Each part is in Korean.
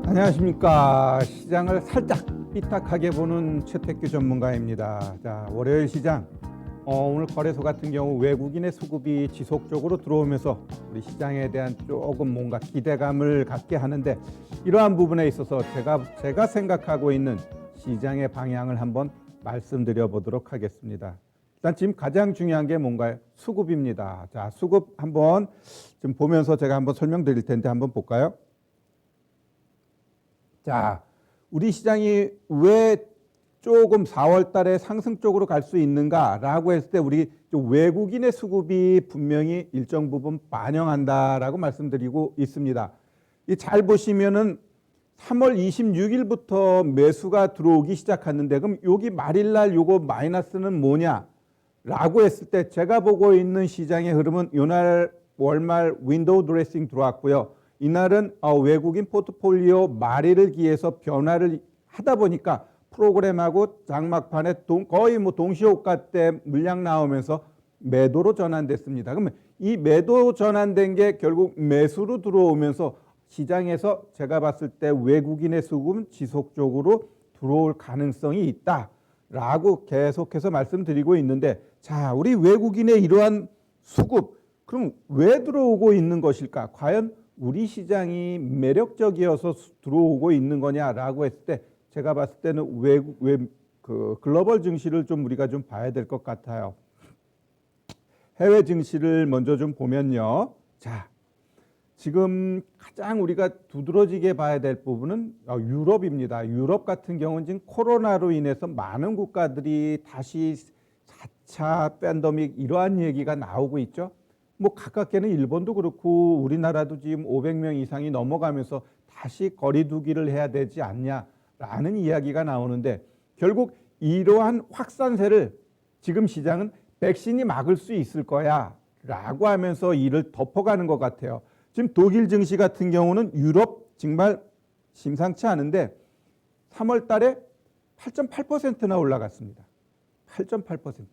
안녕하십니까. 시장을 살짝 삐딱하게 보는 최택규 전문가입니다. 자, 월요일 시장 오늘 거래소 같은 경우 외국인의 수급이 지속적으로 들어오면서 우리 시장에 대한 조금 뭔가 기대감을 갖게 하는데, 이러한 부분에 있어서 제가 생각하고 있는 시장의 방향을 한번 말씀드려 보도록 하겠습니다. 일단 지금 가장 중요한 게 뭔가요? 수급입니다. 자, 수급 한번 좀 보면서 제가 한번 설명드릴 텐데 한번 볼까요? 자, 우리 시장이 왜 조금 4월 달에 상승 쪽으로 갈 수 있는가라고 했을 때 우리 외국인의 수급이 분명히 일정 부분 반영한다라고 말씀드리고 있습니다. 잘 보시면은 3월 26일부터 매수가 들어오기 시작했는데, 그럼 여기 말일날 요거 마이너스는 뭐냐라고 했을 때 제가 보고 있는 시장의 흐름은 요날 월말 윈도우 드레싱 들어왔고요. 이날은 외국인 포트폴리오 말일을 기해서 변화를 하다 보니까 프로그램하고 장막판에 거의 동시호가 때 물량 나오면서 매도로 전환됐습니다. 그러면 이 매도 전환된 게 결국 매수로 들어오면서 시장에서 제가 봤을 때 외국인의 수급은 지속적으로 들어올 가능성이 있다라고 계속해서 말씀드리고 있는데, 자, 우리 외국인의 이러한 수급, 그럼 왜 들어오고 있는 것일까? 과연 우리 시장이 매력적이어서 들어오고 있는 거냐라고 했을 때 제가 봤을 때는 글로벌 증시를 좀 우리가 좀 봐야 될 것 같아요. 해외 증시를 먼저 좀 보면요. 자, 지금 가장 우리가 두드러지게 봐야 될 부분은 유럽입니다. 유럽 같은 경우는 지금 코로나로 인해서 많은 국가들이 다시 4차 팬데믹 이러한 얘기가 나오고 있죠. 가깝게는 일본도 그렇고 우리나라도 지금 500명 이상이 넘어가면서 다시 거리두기를 해야 되지 않냐라는 이야기가 나오는데, 결국 이러한 확산세를 지금 시장은 백신이 막을 수 있을 거야 라고 하면서 이를 덮어가는 것 같아요. 지금 독일 증시 같은 경우는 유럽 정말 심상치 않은데 3월 달에 8.8%나 올라갔습니다. 8.8%.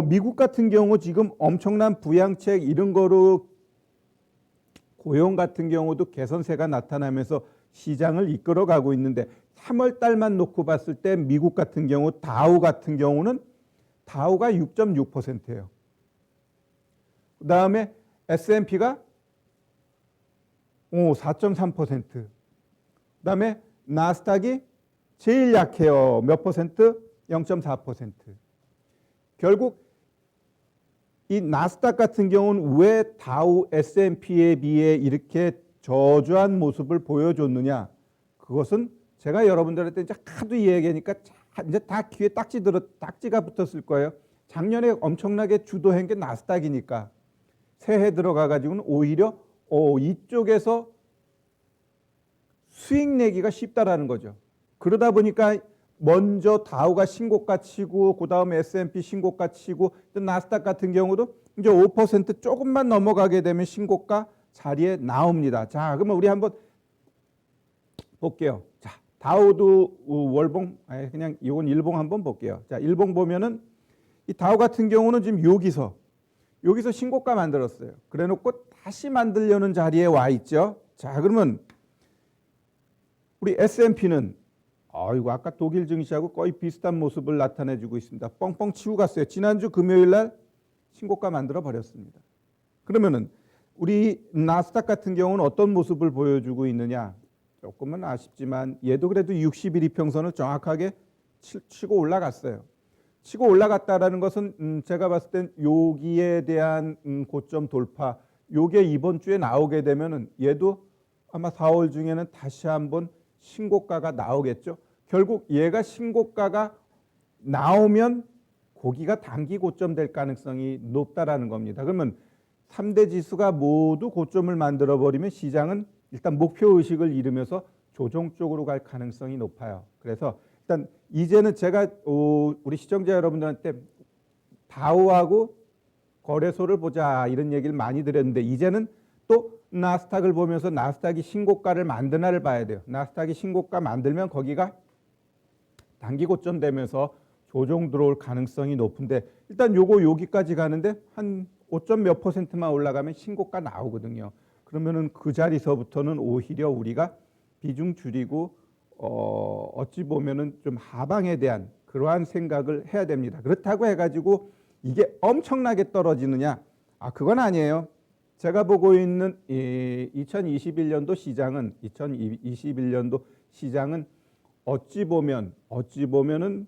미국 같은 경우 지금 엄청난 부양책 이런 거로 고용 같은 경우도 개선세가 나타나면서 시장을 이끌어가고 있는데, 3월 달만 놓고 봤을 때 미국 같은 경우 다우 같은 경우는 다우가 6.6%예요. 그 다음에 S&P가 4.3%. 그 다음에 나스닥이 제일 약해요. 몇 퍼센트? 0.4%. 결국 이 나스닥 같은 경우는 왜 다우 S&P에 비해 이렇게 저조한 모습을 보여줬느냐? 그것은 제가 여러분들한테 이제 하도 얘기하니까 이제 다 귀에 딱지가 붙었을 거예요. 작년에 엄청나게 주도한 게 나스닥이니까 새해 들어가 가지고는 오히려 이쪽에서 수익 내기가 쉽다라는 거죠. 그러다 보니까 먼저 다우가 신고가 치고 그 다음에 S&P 신고가 치고, 나스닥 같은 경우도 이제 5% 조금만 넘어가게 되면 신고가 자리에 나옵니다. 자, 그러면 우리 한번 볼게요. 자, 다우도 월봉, 그냥 이건 일봉 한번 볼게요. 자, 일봉 보면은 이 다우 같은 경우는 지금 여기서 신고가 만들었어요. 그래 놓고 다시 만들려는 자리에 와 있죠. 자, 그러면 우리 S&P는 이거 아까 독일 증시하고 거의 비슷한 모습을 나타내주고 있습니다. 뻥뻥 치고 갔어요. 지난주 금요일 날 신고가 만들어 버렸습니다. 그러면은 우리 나스닥 같은 경우는 어떤 모습을 보여주고 있느냐? 조금은 아쉽지만 얘도 그래도 60일 이평선을 정확하게 치고 올라갔어요. 치고 올라갔다라는 것은 제가 봤을 땐 여기에 대한 고점 돌파, 요게 이번 주에 나오게 되면은 얘도 아마 4월 중에는 다시 한번 신고가가 나오겠죠. 결국 얘가 신고가가 나오면 고기가 단기 고점 될 가능성이 높다라는 겁니다. 그러면 3대 지수가 모두 고점을 만들어 버리면 시장은 일단 목표 의식을 잃으면서 조정 쪽으로 갈 가능성이 높아요. 그래서 일단 이제는 제가 우리 시청자 여러분들한테 다우하고 거래소를 보자 이런 얘기를 많이 드렸는데, 이제는 또 나스닥을 보면서 나스닥이 신고가를 만드나를 봐야 돼요. 나스닥이 신고가 만들면 거기가 단기 고점 되면서 조정 들어올 가능성이 높은데, 일단 요거 여기까지 가는데 한 5점 몇 %만 올라가면 신고가 나오거든요. 그러면은 그 자리서부터는 오히려 우리가 비중 줄이고 어찌 보면은 좀 하방에 대한 그러한 생각을 해야 됩니다. 그렇다고 해가지고 이게 엄청나게 떨어지느냐? 그건 아니에요. 제가 보고 있는 2021년도 시장은 어찌 보면은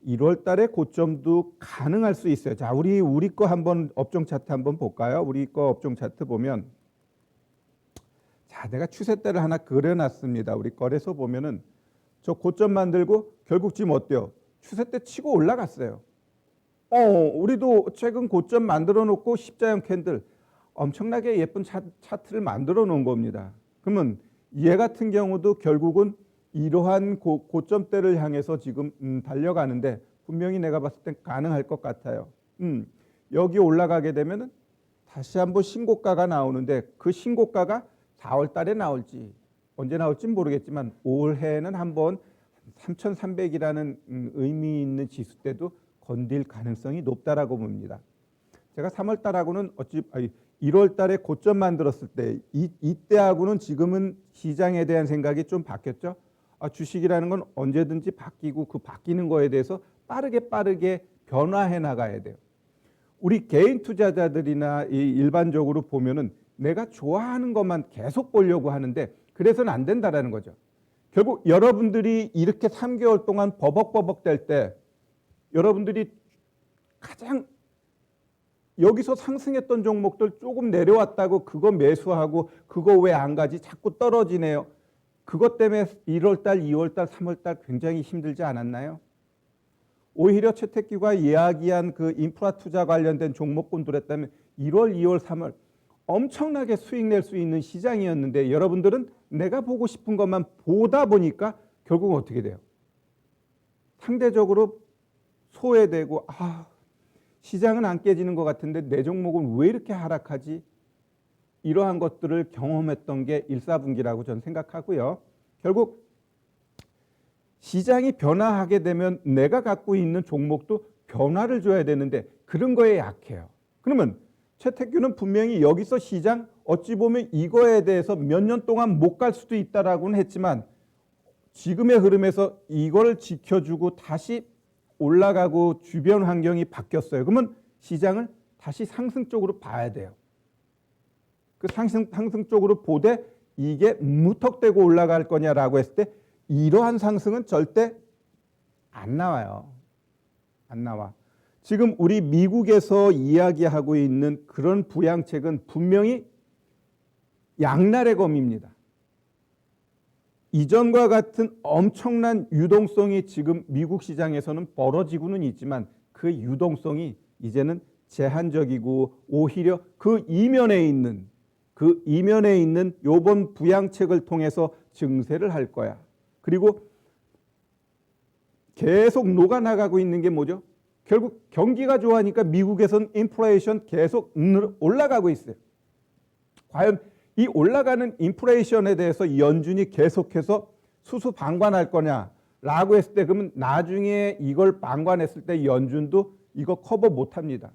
1월 달에 고점도 가능할 수 있어요. 자, 우리 거 한번 업종 차트 한번 볼까요? 우리 거 업종 차트 보면, 자, 내가 추세대를 하나 그려놨습니다. 우리 거래소 보면은 저 고점 만들고 결국 지금 어때요? 추세대 치고 올라갔어요. 우리도 최근 고점 만들어 놓고 십자형 캔들 엄청나게 예쁜 차트를 만들어 놓은 겁니다. 그러면 얘 같은 경우도 결국은 이러한 고점대를 향해서 지금 달려가는데 분명히 내가 봤을 땐 가능할 것 같아요. 여기 올라가게 되면은 다시 한번 신고가가 나오는데 그 신고가가 4월 달에 나올지 언제 나올지 모르겠지만 올해는 한번 3,300이라는 의미 있는 지수대도 건들 가능성이 높다라고 봅니다. 제가 3월 달하고는 1월 달에 고점 만들었을 때 이때하고는 지금은 시장에 대한 생각이 좀 바뀌었죠. 주식이라는 건 언제든지 바뀌고 그 바뀌는 거에 대해서 빠르게 변화해 나가야 돼요. 우리 개인 투자자들이나 일반적으로 보면은 내가 좋아하는 것만 계속 보려고 하는데 그래서는 안 된다라는 거죠. 결국 여러분들이 이렇게 3개월 동안 버벅버벅 될 때 여러분들이 가장 여기서 상승했던 종목들 조금 내려왔다고 그거 매수하고 그거 왜 안 가지? 자꾸 떨어지네요. 그것 때문에 1월달, 2월달, 3월달 굉장히 힘들지 않았나요? 오히려 최택규가 이야기한 그 인프라 투자 관련된 종목군들 했다면 1월, 2월, 3월 엄청나게 수익 낼 수 있는 시장이었는데 여러분들은 내가 보고 싶은 것만 보다 보니까 결국은 어떻게 돼요? 상대적으로 소외되고 시장은 안 깨지는 것 같은데 내 종목은 왜 이렇게 하락하지? 이러한 것들을 경험했던 게 1, 4분기라고 저는 생각하고요. 결국 시장이 변화하게 되면 내가 갖고 있는 종목도 변화를 줘야 되는데 그런 거에 약해요. 그러면 최택규는 분명히 여기서 시장 어찌 보면 이거에 대해서 몇 년 동안 못 갈 수도 있다라고는 했지만 지금의 흐름에서 이걸 지켜주고 다시 올라가고 주변 환경이 바뀌었어요. 그러면 시장을 다시 상승 쪽으로 봐야 돼요. 그 상승 쪽으로 보되 이게 무턱대고 올라갈 거냐라고 했을 때 이러한 상승은 절대 안 나와요. 안 나와. 지금 우리 미국에서 이야기하고 있는 그런 부양책은 분명히 양날의 검입니다. 이전과 같은 엄청난 유동성이 지금 미국 시장에서는 벌어지고는 있지만 그 유동성이 이제는 제한적이고 오히려 그 이면에 있는 요번 부양책을 통해서 증세를 할 거야. 그리고 계속 녹아나가고 있는 게 뭐죠? 결국 경기가 좋아하니까 미국에서는 인플레이션 계속 올라가고 있어요. 과연 이 올라가는 인플레이션에 대해서 연준이 계속해서 수수 방관할 거냐라고 했을 때 그러면 나중에 이걸 방관했을 때 연준도 이거 커버 못 합니다.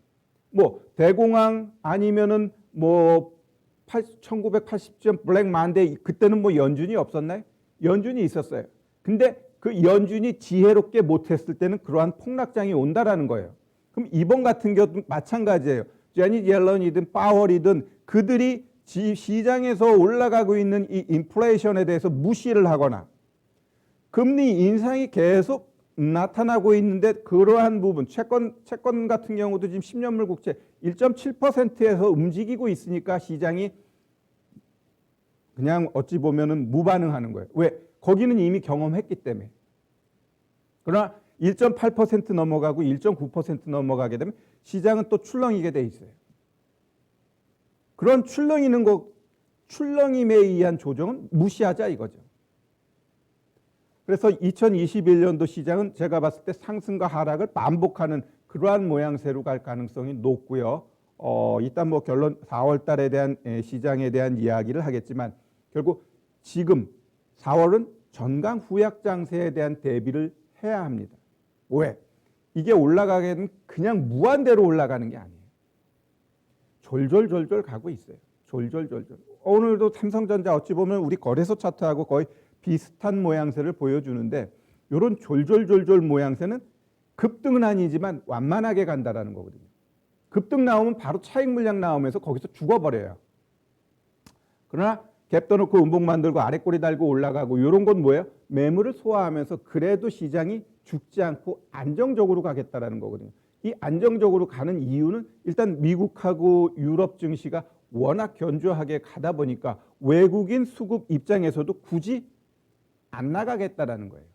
뭐 대공황 아니면은 뭐 1980년 블랙 만데이 그때는 뭐 연준이 없었나요? 연준이 있었어요. 근데 그 연준이 지혜롭게 못했을 때는 그러한 폭락장이 온다라는 거예요. 그럼 이번 같은 경우도 마찬가지예요. 제니 옐런이든 파월이든 그들이 시장에서 올라가고 있는 이 인플레이션에 대해서 무시를 하거나 금리 인상이 계속 나타나고 있는데 그러한 부분 채권 같은 경우도 지금 10년물 국채 1.7%에서 움직이고 있으니까 시장이 그냥 어찌 보면은 무반응하는 거예요. 왜? 거기는 이미 경험했기 때문에. 그러나 1.8% 넘어가고 1.9% 넘어가게 되면 시장은 또 출렁이게 돼 있어요. 그런 출렁임에 의한 조정은 무시하자 이거죠. 그래서 2021년도 시장은 제가 봤을 때 상승과 하락을 반복하는 그러한 모양새로 갈 가능성이 높고요. 이따 뭐 결론 4월 달에 대한 시장에 대한 이야기를 하겠지만 결국 지금 4월은 전강 후약 장세에 대한 대비를 해야 합니다. 왜? 이게 올라가게는 그냥 무한대로 올라가는 게 아니에요. 졸졸 가고 있어요. 졸졸. 오늘도 삼성전자 어찌 보면 우리 거래소 차트하고 거의 비슷한 모양새를 보여주는데 이런 졸졸졸졸 모양새는 급등은 아니지만 완만하게 간다라는 거거든요. 급등 나오면 바로 차익 물량 나오면서 거기서 죽어버려요. 그러나 갭 떠놓고 음봉 만들고 아래 꼬리 달고 올라가고 이런 건 뭐예요? 매물을 소화하면서 그래도 시장이 죽지 않고 안정적으로 가겠다라는 거거든요. 이 안정적으로 가는 이유는 일단 미국하고 유럽 증시가 워낙 견조하게 가다 보니까 외국인 수급 입장에서도 굳이 안 나가겠다라는 거예요.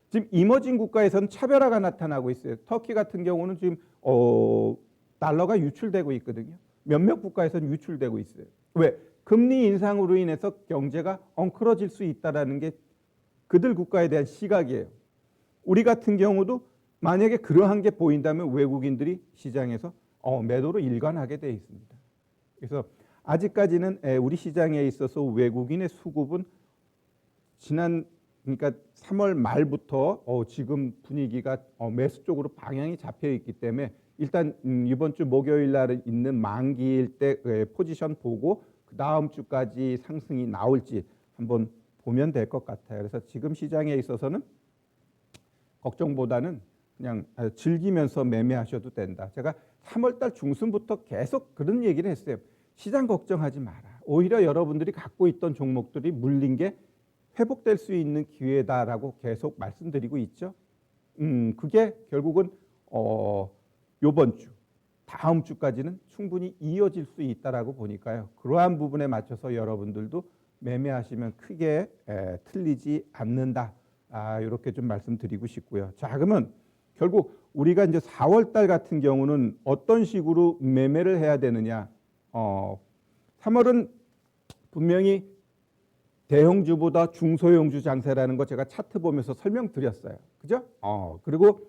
지금 이머징 국가에서는 차별화가 나타나고 있어요. 터키 같은 경우는 지금 달러가 유출되고 있거든요. 몇몇 국가에서는 유출되고 있어요. 왜? 금리 인상으로 인해서 경제가 엉클어질 수 있다는 게 그들 국가에 대한 시각이에요. 우리 같은 경우도 만약에 그러한 게 보인다면 외국인들이 시장에서 매도로 일관하게 돼 있습니다. 그래서 아직까지는 우리 시장에 있어서 외국인의 수급은 그러니까 3월 말부터 지금 분위기가 매수 쪽으로 방향이 잡혀 있기 때문에 일단 이번 주 목요일 날 있는 만기일 때 포지션 보고 그 다음 주까지 상승이 나올지 한번 보면 될 것 같아요. 그래서 지금 시장에 있어서는 걱정보다는 그냥 즐기면서 매매하셔도 된다. 제가 3월 달 중순부터 계속 그런 얘기를 했어요. 시장 걱정하지 마라. 오히려 여러분들이 갖고 있던 종목들이 물린 게 회복될 수 있는 기회다라고 계속 말씀드리고 있죠. 그게 결국은 요번 주, 다음 주까지는 충분히 이어질 수 있다라고 보니까요. 그러한 부분에 맞춰서 여러분들도 매매하시면 크게 틀리지 않는다. 이렇게 좀 말씀드리고 싶고요. 자, 그러면 결국 우리가 이제 4월 달 같은 경우는 어떤 식으로 매매를 해야 되느냐? 3월은 분명히 대형주보다 중소형주 장세라는 거 제가 차트 보면서 설명드렸어요. 그죠? 그리고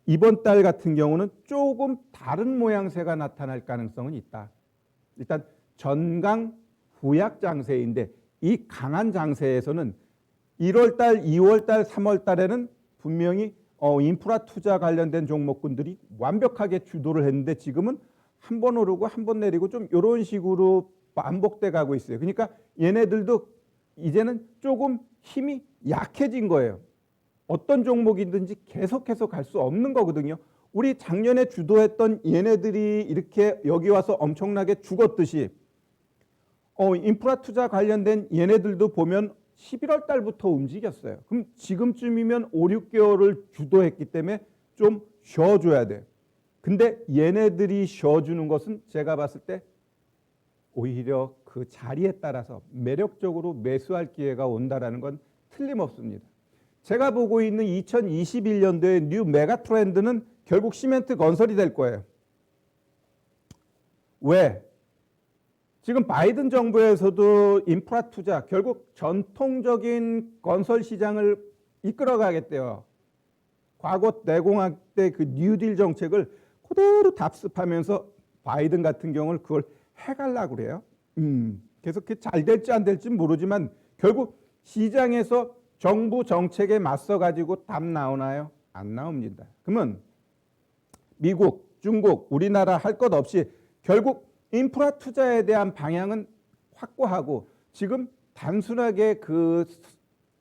이번 달 같은 경우는 조금 다른 모양새가 나타날 가능성은 있다. 일단 전강 후약 장세인데 이 강한 장세에서는 1월 달, 2월 달, 3월 달에는 분명히 인프라 투자 관련된 종목군들이 완벽하게 주도를 했는데 지금은 한 번 오르고 한 번 내리고 좀 이런 식으로 반복돼 가고 있어요. 그러니까 얘네들도 이제는 조금 힘이 약해진 거예요. 어떤 종목이든지 계속해서 갈 수 없는 거거든요. 우리 작년에 주도했던 얘네들이 이렇게 여기 와서 엄청나게 죽었듯이 인프라 투자 관련된 얘네들도 보면 11월 달부터 움직였어요. 그럼 지금쯤이면 5, 6개월을 주도했기 때문에 좀 쉬어줘야 돼요. 근데 얘네들이 쉬어주는 것은 제가 봤을 때 오히려 그 자리에 따라서 매력적으로 매수할 기회가 온다라는 건 틀림없습니다. 제가 보고 있는 2021년도의 뉴 메가 트렌드는 결국 시멘트 건설이 될 거예요. 왜? 지금 바이든 정부에서도 인프라 투자, 결국 전통적인 건설 시장을 이끌어가겠대요. 과거 내공학 때 그 뉴딜 정책을 그대로 답습하면서 바이든 같은 경우는 그걸 해가려고 그래요. 그래서 그게 잘 될지 안 될지 모르지만 결국 시장에서 정부 정책에 맞서 가지고 답 나오나요? 안 나옵니다. 그러면 미국, 중국, 우리나라 할 것 없이 결국 인프라 투자에 대한 방향은 확고하고 지금 단순하게 그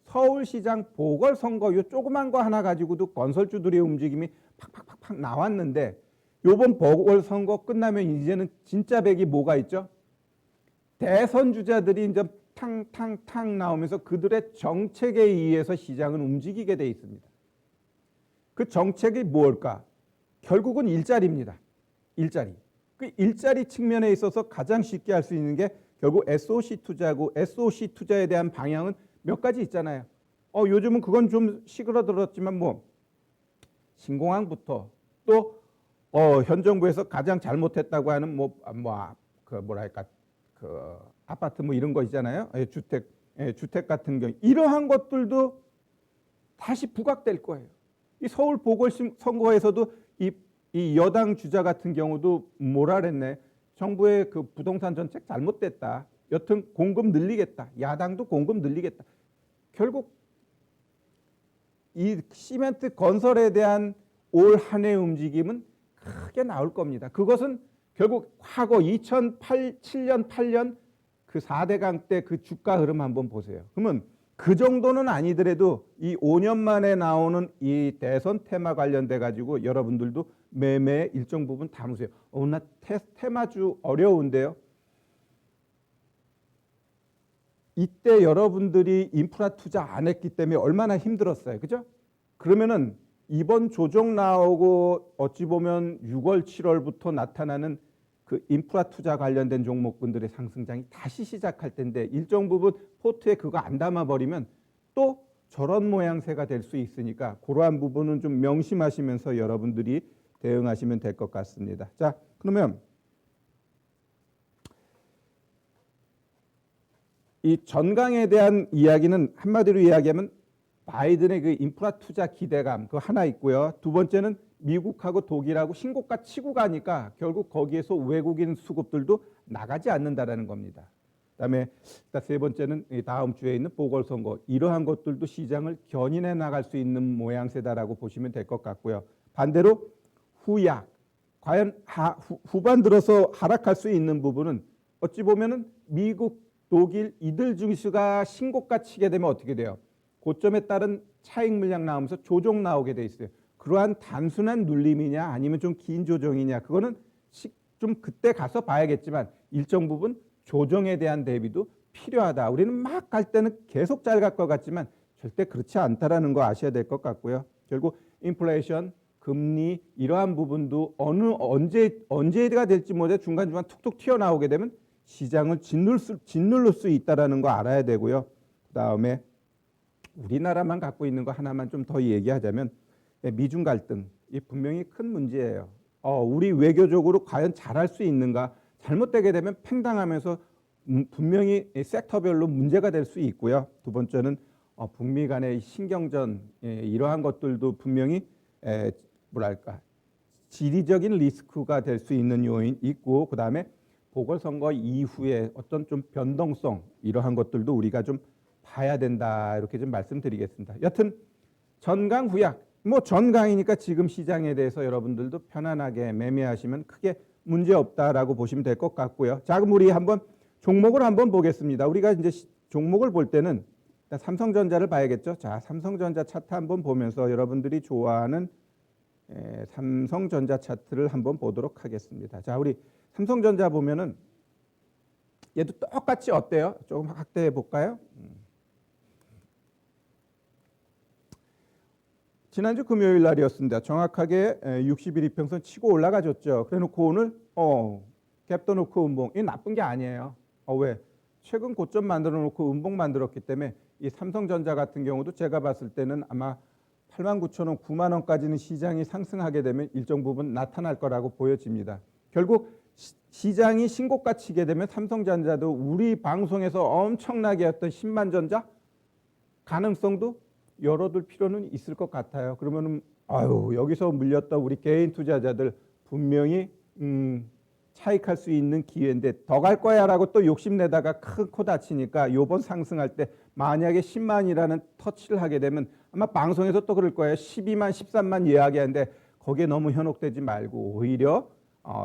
서울시장 보궐선거 요 조그만 거 하나 가지고도 건설주들의 움직임이 팍팍팍팍 나왔는데 요번 보궐선거 끝나면 이제는 진짜 백이 뭐가 있죠? 대선 주자들이 이제 탕탕탕 나오면서 그들의 정책에 의해서 시장은 움직이게 돼 있습니다. 그 정책이 뭘까? 결국은 일자리입니다. 일자리. 그 일자리 측면에 있어서 가장 쉽게 할 수 있는 게 결국 SOC 투자고 SOC 투자에 대한 방향은 몇 가지 있잖아요. 요즘은 그건 좀 시그러들었지만 뭐 신공항부터 또 현 정부에서 가장 잘못했다고 하는 그 아파트 뭐 이런 거 있잖아요. 주택 같은 경우 이러한 것들도 다시 부각될 거예요. 이 서울 보궐선거에서도 이 여당 주자 같은 경우도 뭐라 그랬네. 정부의 그 부동산 정책 잘못됐다. 여튼 공급 늘리겠다. 야당도 공급 늘리겠다. 결국 이 시멘트 건설에 대한 올 한 해 움직임은 크게 나올 겁니다. 그것은 결국 과거 2007년, 8년 그 4대강 때 그 주가 흐름 한번 보세요. 그러면 그 정도는 아니더라도 이 5년 만에 나오는 이 대선 테마 관련돼 가지고 여러분들도 매매 일정 부분 담으세요. 나 테마주 어려운데요. 이때 여러분들이 인프라 투자 안 했기 때문에 얼마나 힘들었어요. 그죠? 그러면은 이번 조정 나오고 어찌 보면 6월, 7월부터 나타나는 그 인프라 투자 관련된 종목군들의 상승장이 다시 시작할 텐데 일정 부분 포트에 그거 안 담아버리면 또 저런 모양새가 될 수 있으니까 그러한 부분은 좀 명심하시면서 여러분들이 대응하시면 될 것 같습니다. 자, 그러면 이 전강에 대한 이야기는 한마디로 이야기하면 바이든의 그 인프라 투자 기대감 그 하나 있고요. 두 번째는 미국하고 독일하고 신고가 치고 가니까 결국 거기에서 외국인 수급들도 나가지 않는다라는 겁니다. 그다음에 세 번째는 다음 주에 있는 보궐선거 이러한 것들도 시장을 견인해 나갈 수 있는 모양새다라고 보시면 될 것 같고요. 반대로 후약 과연 후반 들어서 하락할 수 있는 부분은 어찌 보면은 미국, 독일 이들 증시가 신고가 치게 되면 어떻게 돼요? 고점에 따른 차익 물량 나오면서 조정 나오게 돼 있어요. 그러한 단순한 눌림이냐 아니면 좀 긴 조정이냐 그거는 좀 그때 가서 봐야겠지만 일정 부분 조정에 대한 대비도 필요하다. 우리는 막 갈 때는 계속 잘 갈 것 같지만 절대 그렇지 않다라는 거 아셔야 될 것 같고요. 결국 인플레이션, 금리 이러한 부분도 언제가 될지 모르게 중간중간 툭툭 튀어나오게 되면 시장을 짓누를 수 있다라는 거 알아야 되고요. 그다음에 우리나라만 갖고 있는 거 하나만 좀 더 얘기하자면 미중 갈등 이 분명히 큰 문제예요. 우리 외교적으로 과연 잘할 수 있는가? 잘못되게 되면 팽당하면서 분명히 섹터별로 문제가 될 수 있고요. 두 번째는 북미 간의 신경전 이러한 것들도 분명히 뭐랄까 지리적인 리스크가 될 수 있는 요인 있고 그다음에 보궐선거 이후에 어떤 좀 변동성 이러한 것들도 우리가 좀 봐야 된다 이렇게 좀 말씀드리겠습니다. 여튼 전강 후약 전강이니까 지금 시장에 대해서 여러분들도 편안하게 매매하시면 크게 문제 없다라고 보시면 될 것 같고요. 자, 그럼 우리 한번 종목을 한번 보겠습니다. 우리가 이제 종목을 볼 때는 일단 삼성전자를 봐야겠죠. 자, 삼성전자 차트 한번 보면서 여러분들이 좋아하는 삼성전자 차트를 한번 보도록 하겠습니다. 자, 우리 삼성전자 보면은 얘도 똑같이 어때요? 조금 확대해 볼까요? 지난주 금요일 날이었습니다. 정확하게 60일 이평선 치고 올라가줬죠. 그래놓고 오늘 갭 떠놓고 음봉. 이 나쁜 게 아니에요. 왜? 최근 고점 만들어 놓고 음봉 만들었기 때문에 이 삼성전자 같은 경우도 제가 봤을 때는 아마 89,000원, 9만 원까지는 시장이 상승하게 되면 일정 부분 나타날 거라고 보여집니다. 결국 시장이 신고가 치게 되면 삼성전자도 우리 방송에서 엄청나게 했던 10만 전자 가능성도 열어둘 필요는 있을 것 같아요. 그러면은 여기서 물렸던 우리 개인 투자자들 분명히 차익할 수 있는 기회인데 더 갈 거야라고 또 욕심내다가 큰 코 다치니까 요번 상승할 때 만약에 10만이라는 터치를 하게 되면 아마 방송에서 또 그럴 거예요. 12만, 13만 이야기하는데 거기에 너무 현혹되지 말고 오히려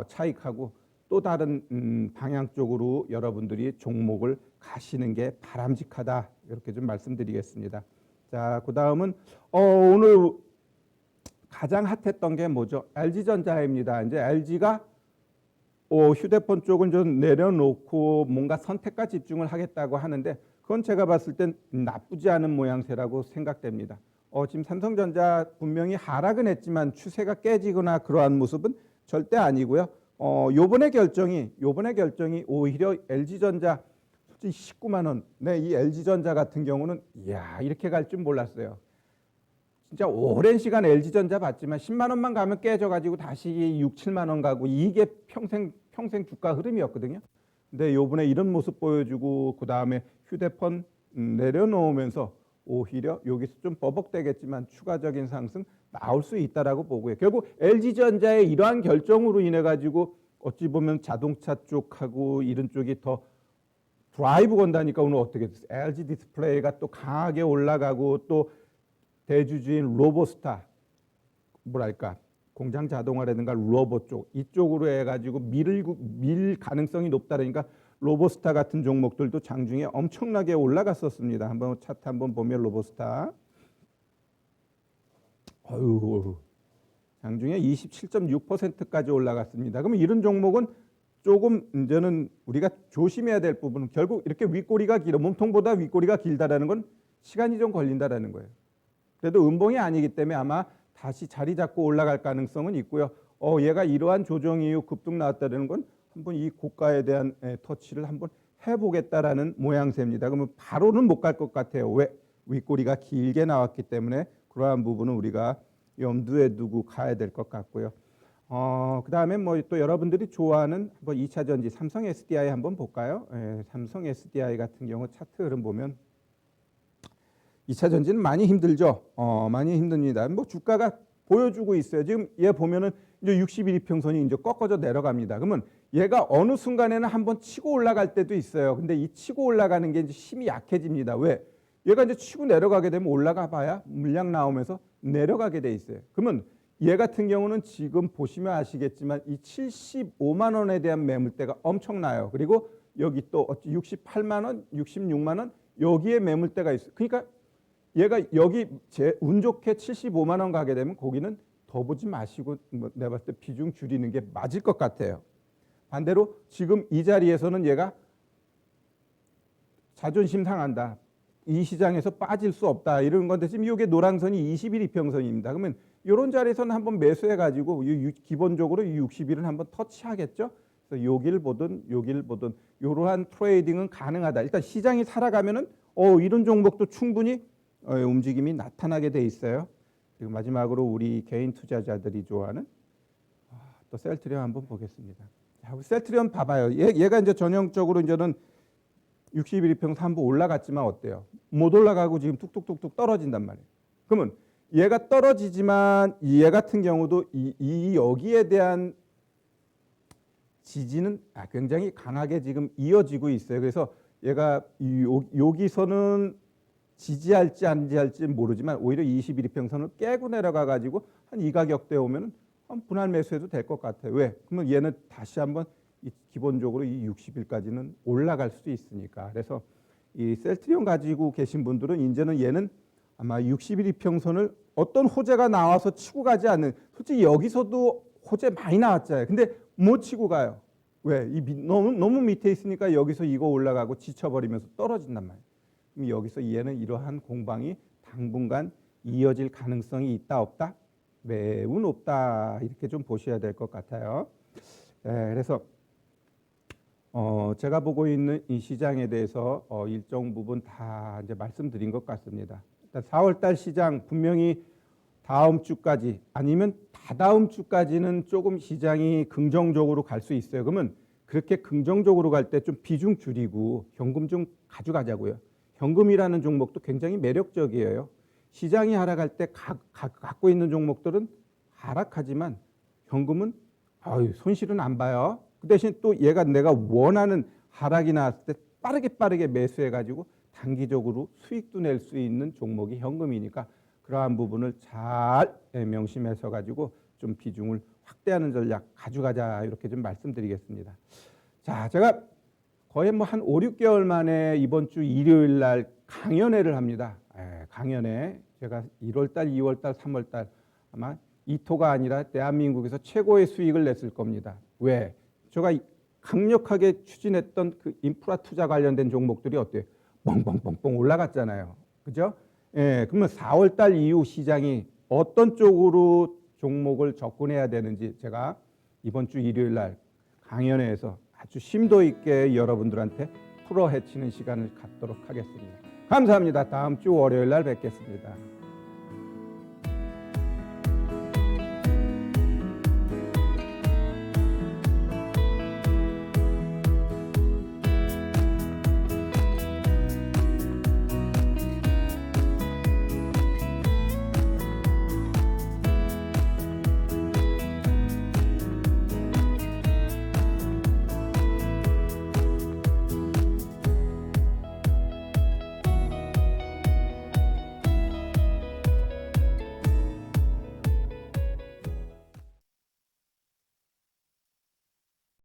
차익하고 또 다른 방향 쪽으로 여러분들이 종목을 가시는 게 바람직하다 이렇게 좀 말씀드리겠습니다. 자, 그 다음은 오늘 가장 핫했던 게 뭐죠? LG전자입니다. 이제 LG가 휴대폰 쪽은 좀 내려놓고 뭔가 선택과 집중을 하겠다고 하는데 그건 제가 봤을 땐 나쁘지 않은 모양새라고 생각됩니다. 지금 삼성전자 분명히 하락은 했지만 추세가 깨지거나 그러한 모습은 절대 아니고요. 요번에 결정이 오히려 LG전자 솔직히 19만 원. 네, 이 LG전자 같은 경우는 이렇게 갈 줄 몰랐어요. 진짜 오랜 시간 LG전자 봤지만 10만 원만 가면 깨져가지고 다시 6, 7만 원 가고 이게 평생 주가 흐름이었거든요. 근데 요번에 이런 모습 보여주고 그 다음에 휴대폰 내려놓으면서 오히려 여기서 좀 버벅대겠지만 추가적인 상승 나올 수 있다라고 보고요. 결국 LG전자의 이러한 결정으로 인해 가지고 어찌 보면 자동차 쪽하고 이런 쪽이 더 드라이브 건다니까 오늘 어떻게 됐어요? LG 디스플레이가 또 강하게 올라가고 또 대주주인 로보스타 공장 자동화라든가 로봇 쪽 이쪽으로 해가지고 밀 가능성이 높다라니까 로보스타 같은 종목들도 장중에 엄청나게 올라갔었습니다. 한번 차트 한번 보면 로보스타 장중에 27.6%까지 올라갔습니다. 그러면 이런 종목은 조금 이제는 우리가 조심해야 될 부분은 결국 이렇게 윗꼬리가 길어 몸통보다 윗꼬리가 길다라는 건 시간이 좀 걸린다라는 거예요. 그래도 음봉이 아니기 때문에 아마 다시 자리 잡고 올라갈 가능성은 있고요. 얘가 이러한 조정 이후 급등 나왔다는 건 한번 이 고가에 대한 터치를 한번 해보겠다라는 모양새입니다. 그러면 바로는 못 갈 것 같아요. 왜? 윗꼬리가 길게 나왔기 때문에 그러한 부분은 우리가 염두에 두고 가야 될 것 같고요. 그 다음에 뭐 또 여러분들이 좋아하는 뭐 2차 전지 삼성 SDI 한번 볼까요? 삼성 SDI 같은 경우 차트 흐름 보면 2차 전지는 많이 힘들죠. 많이 힘듭니다. 뭐 주가가 보여주고 있어요. 지금 얘 보면은 이제 60일 이평선이 이제 꺾어져 내려갑니다. 그러면 얘가 어느 순간에는 한번 치고 올라갈 때도 있어요. 근데 이 치고 올라가는 게 이제 힘이 약해집니다. 왜? 얘가 이제 치고 내려가게 되면 올라가 봐야 물량 나오면서 내려가게 돼 있어요. 그러면 얘 같은 경우는 지금 보시면 아시겠지만 이 75만 원에 대한 매물대가 엄청나요. 그리고 여기 또 68만 원, 66만 원 여기에 매물대가 있어요. 그러니까 얘가 여기 운 좋게 75만 원 가게 되면 거기는 더 보지 마시고 내가 봤을 때 비중 줄이는 게 맞을 것 같아요. 반대로 지금 이 자리에서는 얘가 자존심 상한다. 이 시장에서 빠질 수 없다. 이런 건데 지금 이게 노란선이 20일 이평선입니다. 그러면 이런 자리에서는 한번 매수해가지고 기본적으로 이 60일은 한번 터치하겠죠. 그래서 여길 보든 이러한 트레이딩은 가능하다. 일단 시장이 살아가면은 이런 종목도 충분히 움직임이 나타나게 돼 있어요. 그리고 마지막으로 우리 개인 투자자들이 좋아하는 또 셀트리온 한번 보겠습니다. 셀트리온 봐봐요. 얘가 이제 전형적으로 이제는 60일 이평선 한번 올라갔지만 어때요? 못 올라가고 지금 뚝뚝뚝뚝 떨어진단 말이에요. 그러면 얘가 떨어지지만 얘 같은 경우도 이 여기에 대한 지지는 굉장히 강하게 지금 이어지고 있어요. 그래서 얘가 여기서는 지지할지 안 지지할지 모르지만 오히려 21 이평선을 깨고 내려가 가지고 한 이 가격대 오면은 한 분할 매수해도 될 것 같아요. 왜? 그러면 얘는 다시 한번 기본적으로 이 60일까지는 올라갈 수 있으니까. 그래서 이 셀트리온 가지고 계신 분들은 이제는 얘는 아마 60일 이평선을 어떤 호재가 나와서 치고 가지 않는, 솔직히 여기서도 호재 많이 나왔잖아요. 근데 못 치고 가요. 왜? 너무 밑에 있으니까 여기서 이거 올라가고 지쳐버리면서 떨어진단 말이에요. 그럼 여기서 얘는 이러한 공방이 당분간 이어질 가능성이 있다 없다? 매우 높다. 이렇게 좀 보셔야 될 것 같아요. 그래서 제가 보고 있는 이 시장에 대해서 일정 부분 다 이제 말씀드린 것 같습니다. 일단 4월달 시장 분명히 다음 주까지 아니면 다다음 주까지는 조금 시장이 긍정적으로 갈 수 있어요. 그러면 그렇게 긍정적으로 갈 때 좀 비중 줄이고 현금 좀 가져가자고요. 현금이라는 종목도 굉장히 매력적이에요. 시장이 하락할 때 갖고 있는 종목들은 하락하지만 현금은 손실은 안 봐요. 그 대신 또 얘가 내가 원하는 하락이 나왔을 때 빠르게 매수해가지고 단기적으로 수익도 낼 수 있는 종목이 현금이니까 그러한 부분을 잘 명심해서 가지고 좀 비중을 확대하는 전략 가져가자 이렇게 좀 말씀드리겠습니다. 자, 제가 거의 뭐 한 5, 6개월 만에 이번 주 일요일 날 강연회를 합니다. 강연회 제가 1월 달, 2월 달, 3월 달 아마 2토가 아니라 대한민국에서 최고의 수익을 냈을 겁니다. 왜? 제가 강력하게 추진했던 그 인프라 투자 관련된 종목들이 어때요? 뻥뻥뻥뻥 올라갔잖아요. 그죠? 그러면 4월 달 이후 시장이 어떤 쪽으로 종목을 접근해야 되는지 제가 이번 주 일요일 날 강연회에서 아주 심도 있게 여러분들한테 풀어 헤치는 시간을 갖도록 하겠습니다. 감사합니다. 다음 주 월요일 날 뵙겠습니다.